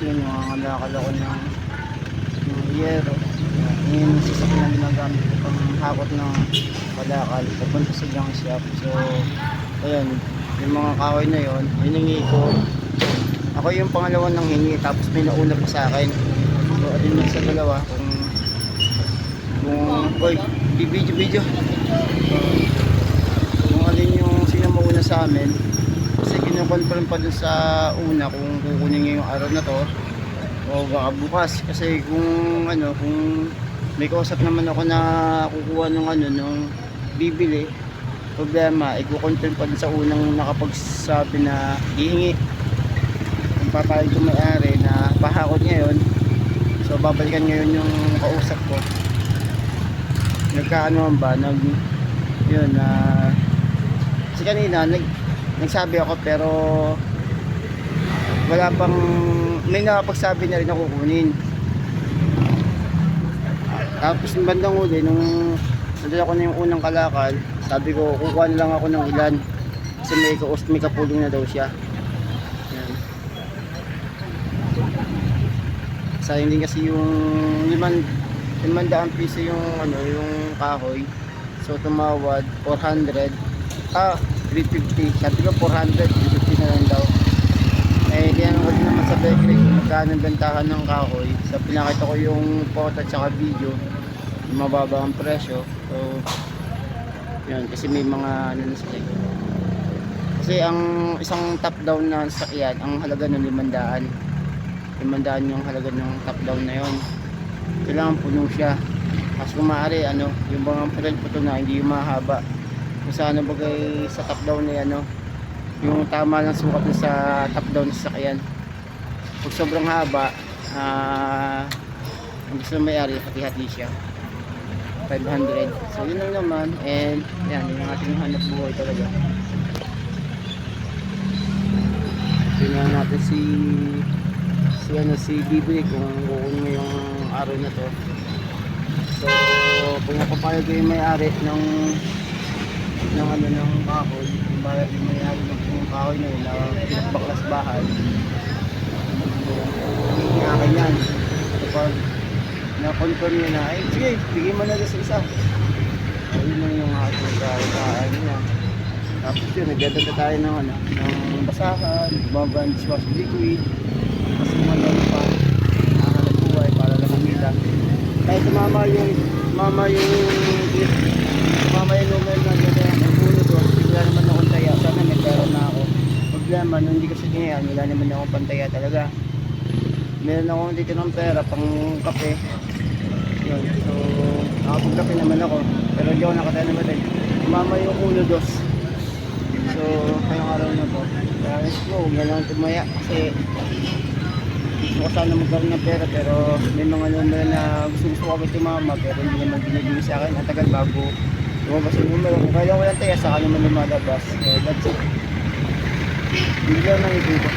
Yun, nangangalakal ako ng yero. Yun yung sasakyan na ginagamit ko pang hakot ng kalakal papunta sa junk shop. So ayun, yung mga kahoy na yun, hiningi ko. Ako yung pangalawa ng hingi, tapos may nauna pa sa akin. So alin lang sa dalawa kung oy, video kung alin yung sino mauna sa amin, kasi kinukonfirm pa dun sa una kung kukunin niya yung araw na to o baka bukas. Kasi kung may kausap naman ako na kukuha ng nung bibili, problema i-confirm pa dun sa unang nakapagsabi na hihingi, kung papayag yung may-ari na pahakot ngayon. So babalikan ngayon yung kausap ko. Nagkaanoan ba yun kasi kanina nagsabi ako pero wala pang, may nakapagsabi na rin na kukunin. Tapos ng bandang huli nung nadala ko na yung unang kalakal, sabi ko kukuha na lang ako ng ilan kasi may kapulong na daw siya. Yan. Sayang din kasi yung 500 piso yung yung kahoy. So tumawad 400, 350. Sabi ko 400, 350 na lang daw. Eh kaya nang wala naman sa bakery kung magkano ang bentahan ng kahoy. So pinakita ko yung photo at saka video, mababa ang presyo. So yun, kasi may mga na sila. Kasi ang isang top down na sasakyan, ang halaga ng 500 yung halaga ng top down na yon. Kailangan puno siya. Mas kung maaari yung mga pedal po na hindi yung mahaba. Kung sa bagay sa top down na yung tama lang sukat sa top down sa sasakyan. Pag sobrang haba, ang gusto na may-ari, hati-hati siya 500. So yun lang naman. And yan, yung ating hanap buhay talaga. Tingnan natin si bibili kung kukunin mo yung araw na to. So kung napapayag ko yung may-ari ng kahoy, yung may-ari ng kahoy na yun na pinakbaklas bahay, hindi akin yan. Kapag na-confirm nyo na, ay sige, bigyan mo na sa isa. So yun lang yung ating kain niya. Tapos yun, nagdadala tayo ng basahan, baban, dishwash liquid, kasi magano pa hanap buhay para lang kumita. Kahit tumama yung numero na gano'n, ang puno doon, bigla naman akong taya. Sana may pera na ako. Problema, nung hindi ko sa ganyan, wala naman akong pantaya talaga. Meron akong dito ng pera pang kape. Yun, so nakapagkape naman ako, pero hindi ako nakataya naman din. Tumama yung ulo dos. So ngayong araw na to, guys ko, huwag na lang tumaya kasi gusto ko sana magkaroon ng pera, pero may mga numero na gusto ko agad tumama pero hindi naman binibigay sa akin. Ang tagal bago lumabas yung numero. Kung kailan ko lang taya, saka naman lumalabas. So that's it. Hindi lang nang ito.